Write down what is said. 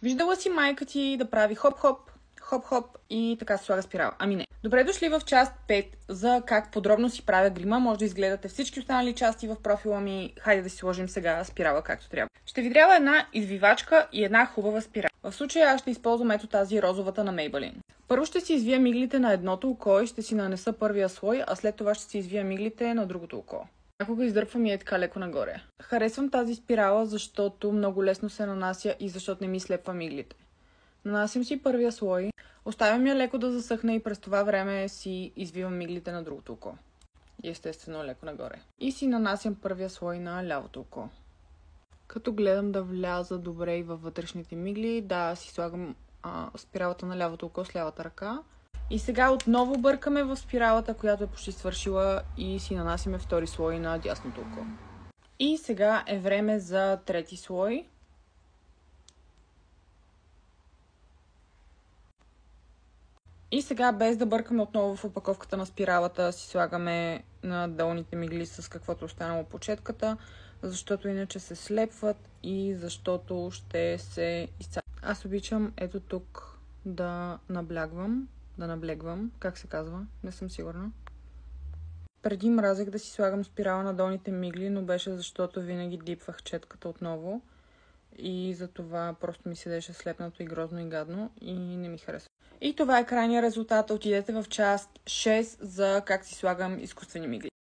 Виждала си майка ти да прави хоп-хоп, хоп-хоп и така се слага спирала. Ами не. Добре дошли в част 5 за как подробно си правя грима. Може да изгледате всички останали части в профила ми. Хайде да си сложим сега спирала както трябва. Ще ви трябва една извивачка и една хубава спирала. В случая аз ще използвам ето тази розовата на Maybelline. Първо ще си извия миглите на едното око и ще си нанеса първия слой, а след това ще си извия миглите на другото око. Някога издърпвам и е така леко нагоре. Харесвам тази спирала, защото много лесно се нанася и защото не ми слепва миглите. Нанасям си първия слой, оставям я леко да засъхне и през това време си извивам миглите на другото око. И естествено леко нагоре. И си нанасям първия слой на лявото око. Като гледам да вляза добре и във вътрешните мигли, да, си слагам спиралата на лявото око с лявата ръка. И сега отново бъркаме в спиралата, която е почти свършила и си нанасяме втори слой на дясното око. И сега е време за трети слой. И сега, без да бъркаме отново в опаковката на спиралата, си слагаме на долните мигли с каквото останало по четката, защото иначе се слепват и защото ще се изцапят. Аз обичам ето тук да наблегвам, как се казва, не съм сигурна. Преди мразех да си слагам спирала на долните мигли, но беше защото винаги дипвах четката отново и затова просто ми седеше слепнато и грозно и гадно и не ми харесва. И това е крайният резултат. Отидете в част 6 за как си слагам изкуствени мигли.